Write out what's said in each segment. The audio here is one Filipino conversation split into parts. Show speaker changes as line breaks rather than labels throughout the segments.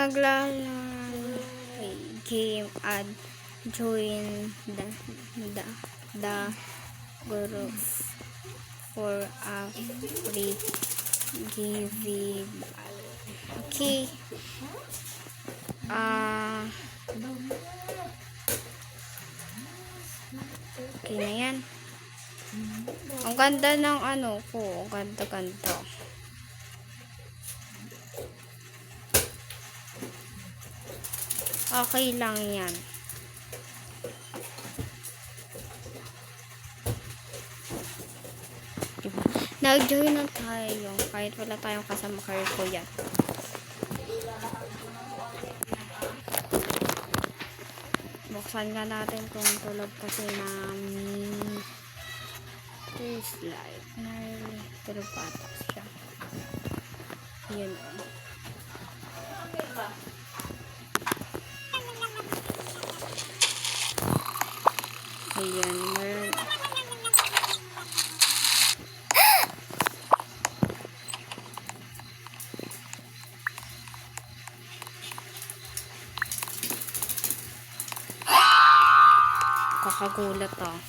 maglalaro game at join the group for a free giveaway. Okay. Okay na yan. Ang ganda ng ano ko. Ang ganda-ganda. Okay lang yan. Diba? Nag-join na tayo. Kahit wala tayong kasama ko yan. Buksan nga natin kung tulog kasi namin. There's light. Pero patas siya. Yun o. Ayan. Meron. Kakagulat oh.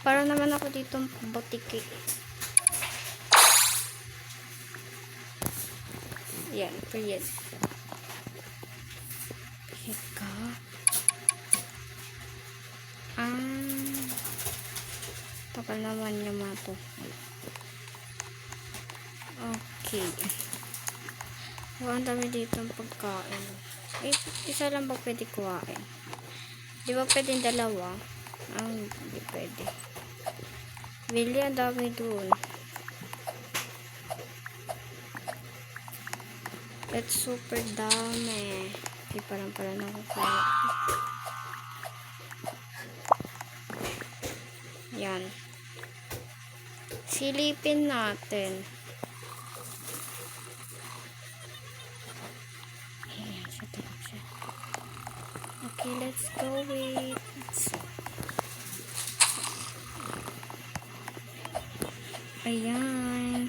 Para naman ako dito botike. Yan, period. Hika. Takal naman yung mato. Okay. Ang dami dito ang pagkain. Isa lang ba pwede kuhain? Di ba pwede dalawa? Hindi pwede. Bili, ang dami dun. That's super dami. Hindi pa lang pala nakukaya. Yan. Silipin natin. Ayan, siya. Okay, let's go with ayan.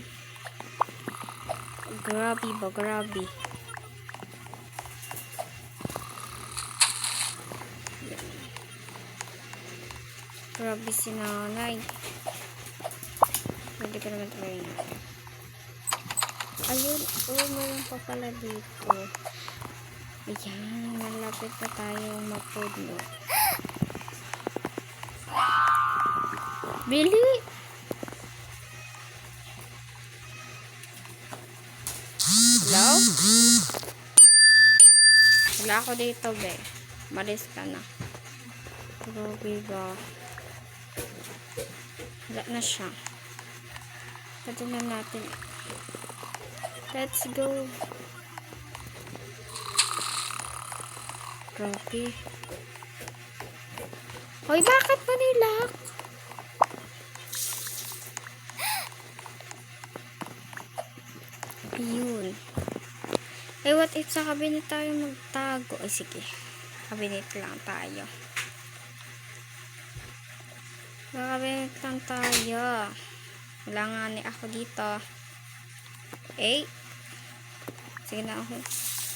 Grabe. Grabe si nanay. Pwede ka naman try na. Ayun, meron pa pala dito. Ayan, malapit na tayo mapuno. Bili! Hello? Wala ako dito, be. Malis ka na. Grabe ba? Wala na siya. Pwede na natin. Let's go. Grabe. Hoy, bakit mo nilak? Ayun. What if sa cabinet tayo magtago? Ay, sige. Cabinet lang tayo. Sa cabinet lang tayo. Wala nga ni ako dito. Eh. Sige na ako.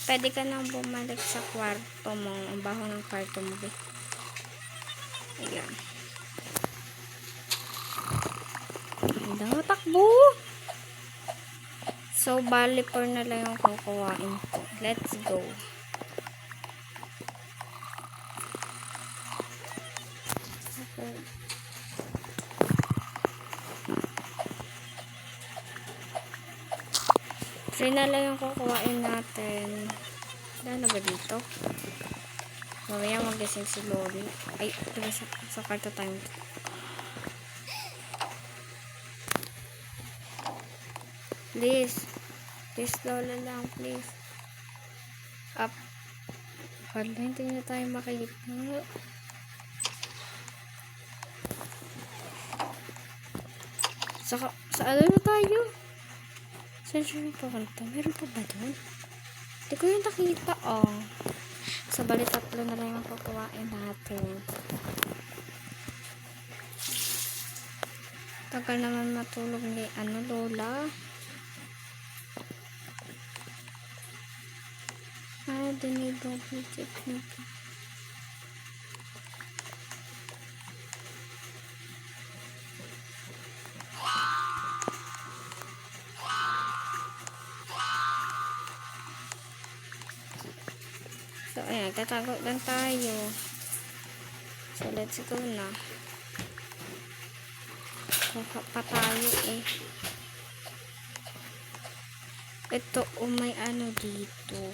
Pwede ka nang bumalik sa kwarto mo. Ang baho ng kwarto mo. Ayan. Ang takbo. So, bali 4 na lang yung kukuhain ko. Let's go. Okay. 3 na lang yung kukuhain natin. Wala na ba dito? Mamaya magising si Lori. Ay, diba sa kwarto tayo. Please. Please, Lola lang, please. Up. Hala, hindi na tayo makikita. Sa ano na tayo? Saan siya yung papunta? Meron pa ba doon? Hindi ko yung nakita, oh. Sa bali 3 na lang yung kukuhain natin. Tagal naman matulog ni Lola. Dinig double check na po. So, ayan, tatago lang tayo. So, let's go na. Kuha pa tayo eh. Ito, may dito.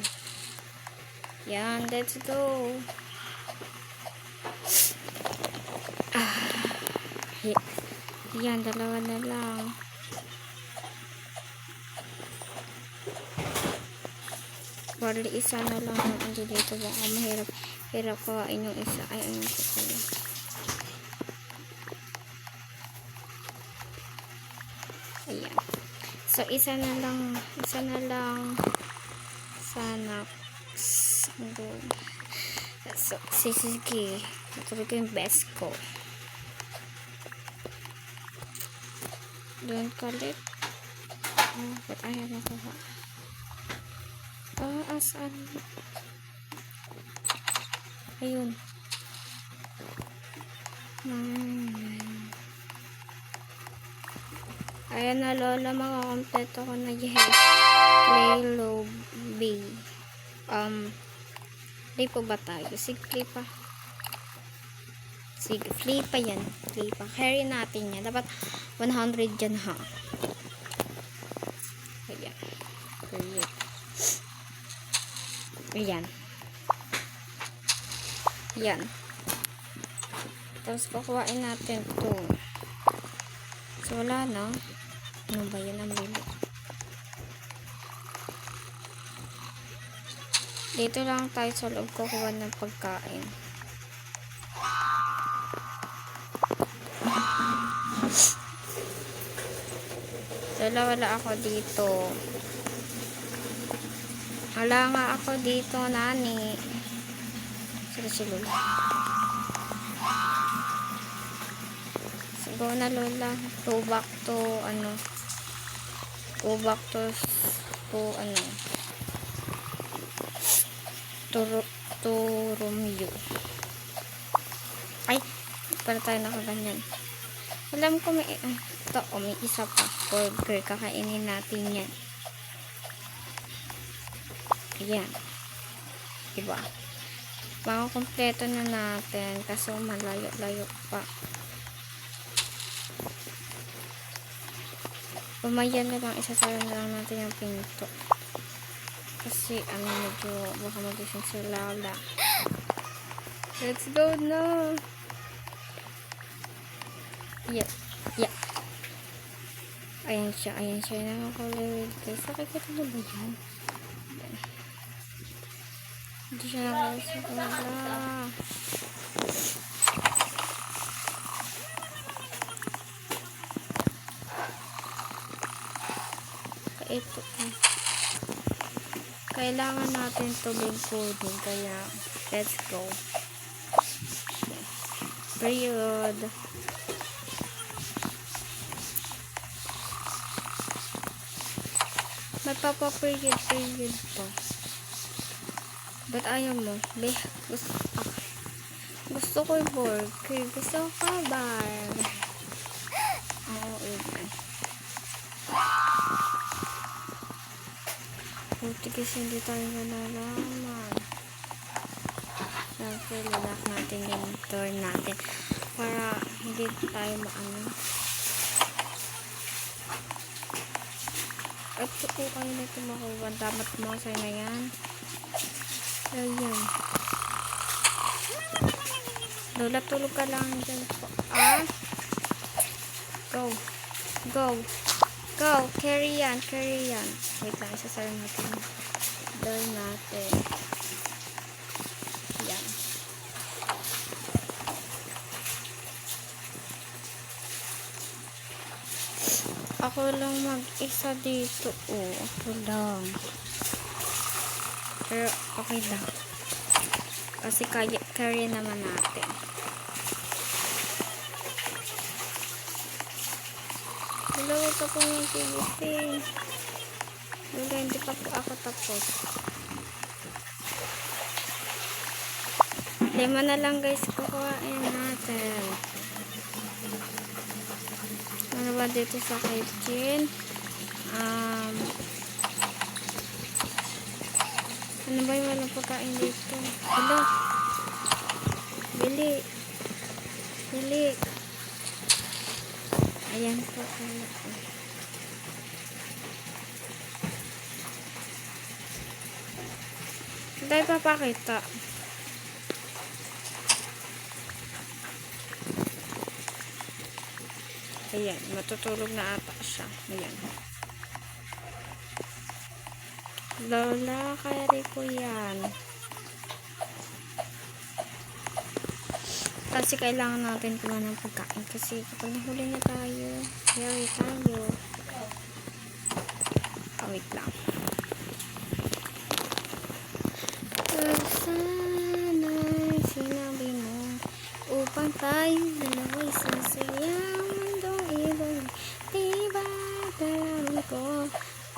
Yan, let's go. Yan, dalawa na lang. Bali, isa na lang ang dito. Baka mahirap kawain yung isa. Ay, ayun ko pala. Ayan. So, isa na lang sana. So, sige. Natuloy ko yung best ko. Doon kalit. But ayaw na kuha. Asan? Ayun. Ayan na, Lola. Makakompleto ko na yung play low B. Play po ba tayo? Sige, pa. Sige, play pa yan. Play pa. Carry natin yan. Dapat 100 dyan, ha? Ayan. Ayan. Ayan. Tapos, kukuhain natin ito. So, wala na. Ano ba yan ang bilo? Dito lang tayo sa loob kukuha ng pagkain. Wala ako dito. Wala nga ako dito, nani. Sila si Lola. So, go na, Lola. Go back to Romeo. Ay, para tayo nakaganyan. Alam ko may may isa pa. Burger, kakainin natin yan. Ayan. Diba? Makakompleto na natin kasi malayo-layo pa. Pumayan na lang, isasara na lang natin yung pinto. Kasi, medyo baka magising si Lola. Let's go na! Yeah. Ayan siya. Nakakulay guys. Nakikita mo ba yan? Hindi siya nakakulay sa Lola. Ito. Kailangan natin ito lingkodin. Kaya, let's go. Period. Magpapa-period po. Ba't ayaw mo? Gusto ko yung burger. Gusto ko bar. Oo, yun. Buti kasi hindi tayo nalalaman. Siyempre, lalak natin yung door natin para hindi tayo maano. At po kayo na tumakuha. Dapat mo sa'yo na yan. Ayan. Lola, tulog ka lang dyan po. Go. Carry yan. Wait lang, isasara natin. Door natin. Yan. Ako lang mag-isa dito. Ako lang. Pero okay lang. Kasi carry naman natin. Dalawa ka po yung tigising. Wala, hindi pa po ako tapos. 5 na lang guys, kukuhain natin. Ano ba dito sa kitchen? Ano ba yung walang pagkain dito? Hello? Bili. Bili. Ayan po. Hindi tayo papakita. Ayan, matutulog na ata siya. Ayan. Lola, kaya ko yan. Kasi kailangan natin kuha ng pagkain. Kasi kapag nahuli na tayo, yari tayo. Wait lang. Sana'y sinabi mo upang tayo dalawa'y sasayang mundong ibang diba dalaman ko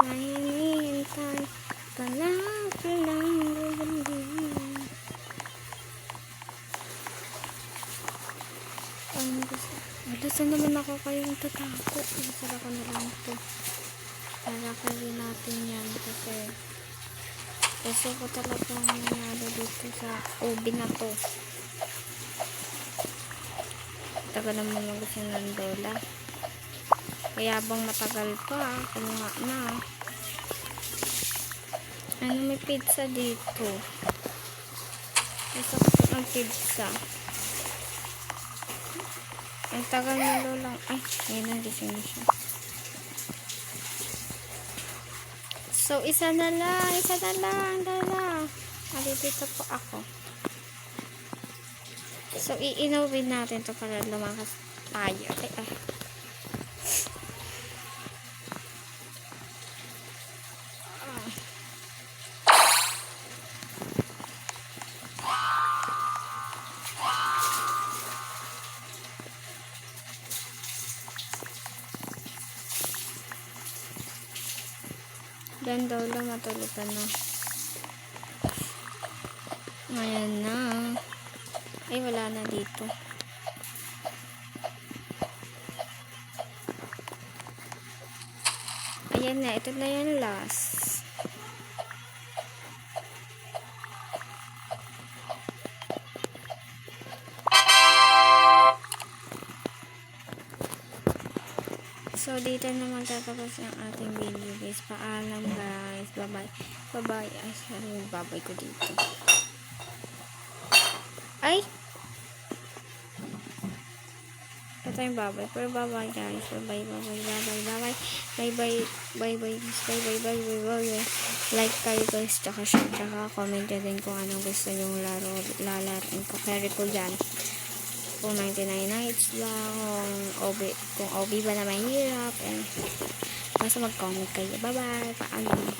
na hinihintay kalap lang gagawin. Saan naman ako kayong tatako? Masara ko na lang ito. Lalakarin natin yan kasi gusto ko talagang nangyari dito sa ubi na to. Tagal naman gusto ng lola. Kaya bang matagal pa, kumuha na. Ano, may pizza dito. Gusto ko ng pizza. Ang tagal ng lolang. Ay, ngayon na, gising na siya. So, isa na lang, dala. Dito po ako. So, iinawin natin to para lumakas tayo. Ay. Dan daw lang matulog ka na. Ayan na. Ay, wala na dito. Ayan na. Ito na yan last. So, dito na magtatapos ang ating video guys. Paalam guys. Bye-bye. Bye-bye. Ay, sorry. Bye-bye ko dito. Ay! Ito yung bye-bye. Pero bye-bye guys. Bye-bye. Bye-bye. Bye-bye. Bye-bye. Bye-bye. Like kayo guys. Tsaka share. Tsaka comment din kung anong gusto yung lalarin ko. Carry ko dyan. Kung 99 nights lang, kung OB ba na mahirap, basta mag-comment kayo. Bye-bye, paalam.